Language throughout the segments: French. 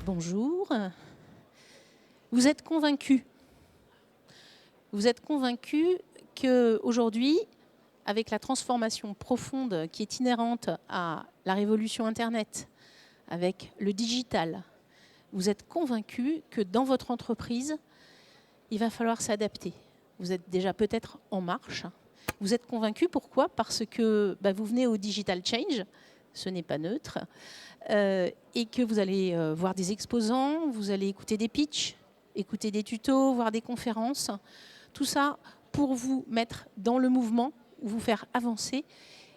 Bonjour. Vous êtes convaincus qu'aujourd'hui, avec la transformation profonde qui est inhérente à la révolution Internet, avec le digital, vous êtes convaincus que dans votre entreprise, il va falloir s'adapter. Vous êtes déjà peut-être en marche. Vous êtes convaincus, pourquoi ? Parce que vous venez au Digital Change, ce n'est pas neutre, et que vous allez voir des exposants, vous allez écouter des pitchs, écouter des tutos, voir des conférences. Tout ça pour vous mettre dans le mouvement, vous faire avancer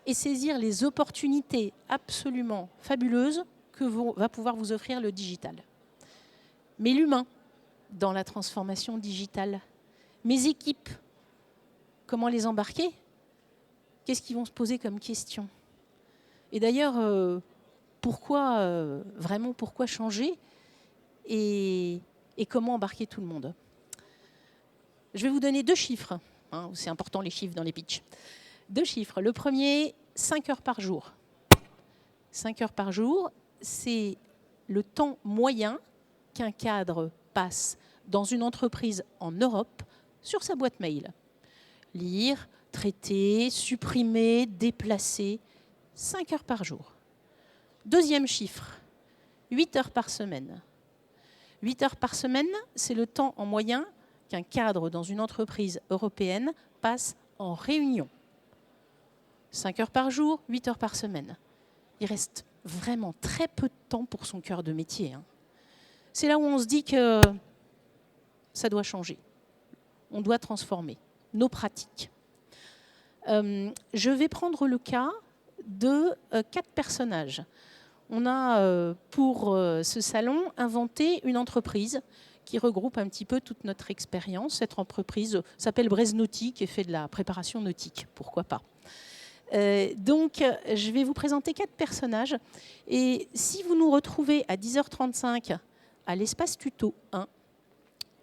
et saisir les opportunités absolument fabuleuses que va pouvoir vous offrir le digital. Mais l'humain, dans la transformation digitale, mes équipes, comment les embarquer ? Qu'est-ce qu'ils vont se poser comme question ? Et d'ailleurs, pourquoi changer et comment embarquer tout le monde ? Je vais vous donner 2 chiffres. C'est important les chiffres dans les pitchs. 2 chiffres. Le premier, 5 heures par jour. 5 heures par jour, c'est le temps moyen qu'un cadre passe dans une entreprise en Europe sur sa boîte mail. Lire, traiter, supprimer, déplacer, 5 heures par jour. Deuxième chiffre, 8 heures par semaine. 8 heures par semaine, c'est le temps en moyen qu'un cadre dans une entreprise européenne passe en réunion. 5 heures par jour, 8 heures par semaine. Il reste vraiment très peu de temps pour son cœur de métier. C'est là où on se dit que ça doit changer. On doit transformer nos pratiques. Je vais prendre le cas de 4 personnages. On a, pour ce salon, inventé une entreprise qui regroupe un petit peu toute notre expérience. Cette entreprise s'appelle Braise Nautique et fait de la préparation nautique, pourquoi pas. Donc, je vais vous présenter 4 personnages. Et si vous nous retrouvez à 10h35 à l'espace tuto 1,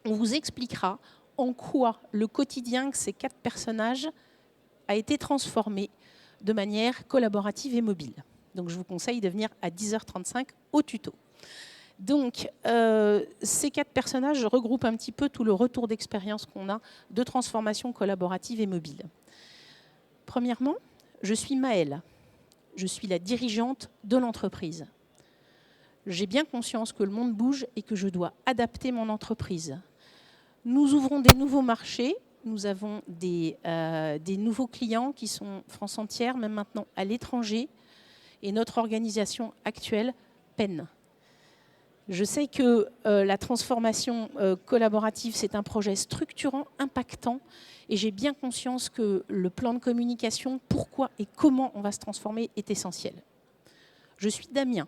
on vous expliquera en quoi le quotidien de ces 4 personnages a été transformé de manière collaborative et mobile. Donc, je vous conseille de venir à 10h35 au tuto. Donc, ces 4 personnages regroupent un petit peu tout le retour d'expérience qu'on a de transformation collaborative et mobile. Premièrement, je suis Maëlle. Je suis la dirigeante de l'entreprise. J'ai bien conscience que le monde bouge et que je dois adapter mon entreprise. Nous ouvrons des nouveaux marchés. Nous avons des nouveaux clients qui sont France entière, même maintenant à l'étranger. Et notre organisation actuelle peine. Je sais que la transformation collaborative, c'est un projet structurant, impactant. Et j'ai bien conscience que le plan de communication, pourquoi et comment on va se transformer, est essentiel. Je suis Damien.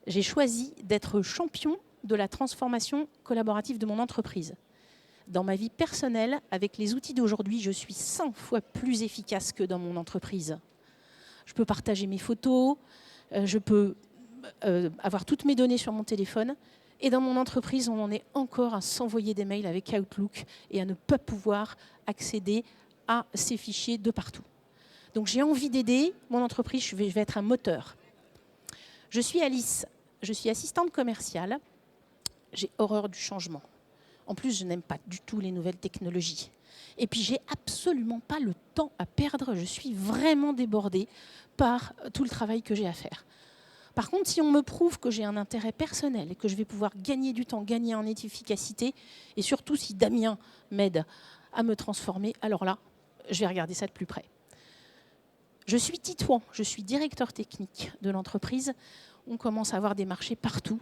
J'ai choisi d'être champion de la transformation collaborative de mon entreprise. Dans ma vie personnelle, avec les outils d'aujourd'hui, je suis 100 fois plus efficace que dans mon entreprise. Je peux partager mes photos, je peux avoir toutes mes données sur mon téléphone. Et dans mon entreprise, on en est encore à s'envoyer des mails avec Outlook et à ne pas pouvoir accéder à ces fichiers de partout. Donc j'ai envie d'aider mon entreprise, je vais être un moteur. Je suis Alice, je suis assistante commerciale. J'ai horreur du changement. En plus, je n'aime pas du tout les nouvelles technologies. Et puis, j'ai absolument pas le temps à perdre. Je suis vraiment débordée par tout le travail que j'ai à faire. Par contre, si on me prouve que j'ai un intérêt personnel et que je vais pouvoir gagner du temps, gagner en efficacité, et surtout si Damien m'aide à me transformer, alors là, je vais regarder ça de plus près. Je suis Titouan, je suis directeur technique de l'entreprise. On commence à avoir des marchés partout.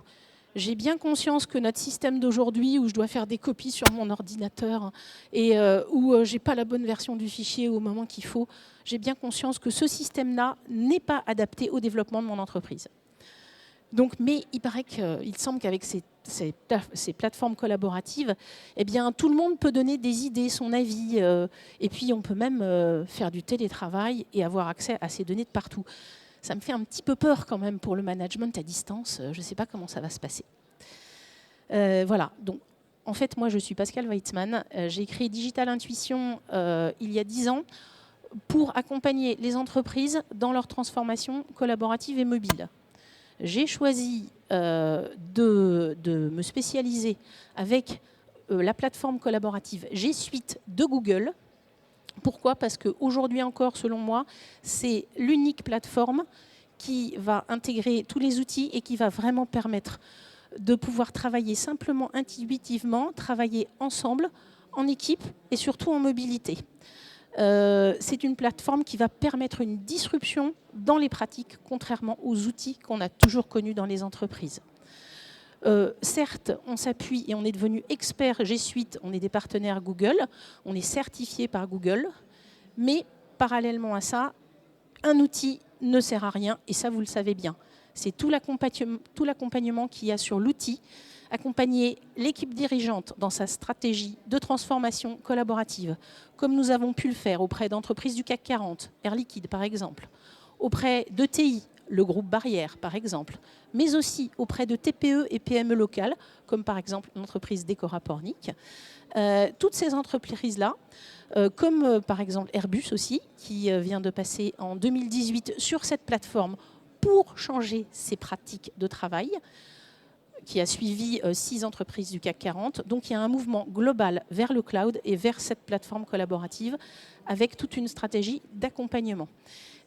J'ai bien conscience que notre système d'aujourd'hui, où je dois faire des copies sur mon ordinateur et où je n'ai pas la bonne version du fichier au moment qu'il faut, j'ai bien conscience que ce système-là n'est pas adapté au développement de mon entreprise. Donc, mais il semble qu'avec ces plateformes collaboratives, eh bien, tout le monde peut donner des idées, son avis, et puis on peut même faire du télétravail et avoir accès à ces données de partout. Ça me fait un petit peu peur quand même pour le management à distance. Je ne sais pas comment ça va se passer. Voilà. Donc, en fait, moi, je suis Pascal Weitzman. J'ai créé Digital Intuition il y a 10 ans pour accompagner les entreprises dans leur transformation collaborative et mobile. J'ai choisi de me spécialiser avec la plateforme collaborative G Suite de Google. Pourquoi? Parce qu'aujourd'hui encore, selon moi, c'est l'unique plateforme qui va intégrer tous les outils et qui va vraiment permettre de pouvoir travailler simplement, intuitivement, travailler ensemble, en équipe et surtout en mobilité. C'est une plateforme qui va permettre une disruption dans les pratiques, contrairement aux outils qu'on a toujours connus dans les entreprises. Certes, on s'appuie et on est devenu expert G Suite, on est des partenaires Google, on est certifié par Google, mais parallèlement à ça, un outil ne sert à rien, et ça vous le savez bien. C'est tout l'accompagnement qu'il y a sur l'outil, accompagner l'équipe dirigeante dans sa stratégie de transformation collaborative, comme nous avons pu le faire auprès d'entreprises du CAC 40, Air Liquide par exemple, auprès de TI, le groupe Barrière par exemple, mais aussi auprès de TPE et PME locales, comme par exemple l'entreprise Decora Pornic. Toutes ces entreprises-là, comme par exemple Airbus aussi, qui vient de passer en 2018 sur cette plateforme pour changer ses pratiques de travail, qui a suivi 6 entreprises du CAC 40. Donc il y a un mouvement global vers le cloud et vers cette plateforme collaborative avec toute une stratégie d'accompagnement.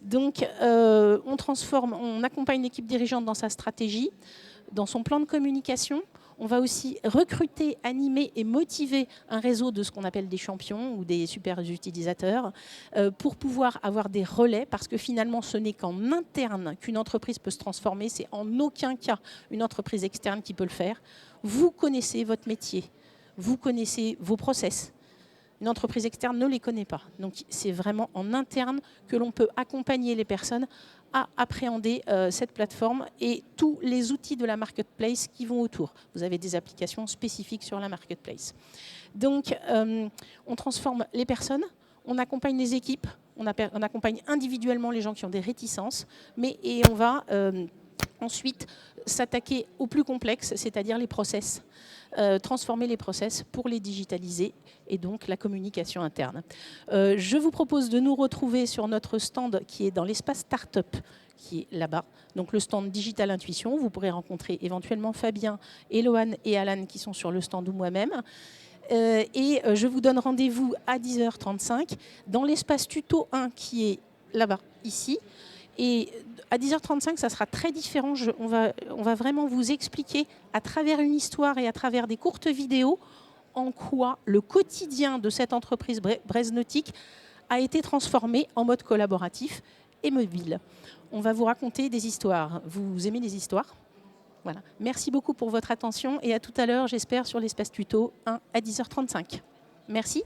Donc on accompagne l'équipe dirigeante dans sa stratégie, dans son plan de communication. On va aussi recruter, animer et motiver un réseau de ce qu'on appelle des champions ou des super utilisateurs pour pouvoir avoir des relais, parce que finalement, ce n'est qu'en interne qu'une entreprise peut se transformer. C'est en aucun cas une entreprise externe qui peut le faire. Vous connaissez votre métier, vous connaissez vos process. Une entreprise externe ne les connaît pas. Donc, c'est vraiment en interne que l'on peut accompagner les personnes à appréhender cette plateforme et tous les outils de la marketplace qui vont autour. Vous avez des applications spécifiques sur la marketplace. Donc, on transforme les personnes, on accompagne les équipes, on accompagne individuellement les gens qui ont des réticences, et on va ensuite s'attaquer au plus complexe, c'est-à-dire les process. Transformer les process pour les digitaliser et donc la communication interne. Je vous propose de nous retrouver sur notre stand qui est dans l'espace Startup, qui est là-bas, donc le stand Digital Intuition. Vous pourrez rencontrer éventuellement Fabien, Eloane et Alan qui sont sur le stand ou moi-même. Et je vous donne rendez-vous à 10h35 dans l'espace Tuto 1 qui est là-bas, ici. Et à 10h35, ça sera très différent. On va vraiment vous expliquer à travers une histoire et à travers des courtes vidéos en quoi le quotidien de cette entreprise Breznautique a été transformé en mode collaboratif et mobile. On va vous raconter des histoires. Vous aimez les histoires? Voilà. Merci beaucoup pour votre attention et à tout à l'heure, j'espère, sur l'espace tuto 1 à 10h35. Merci.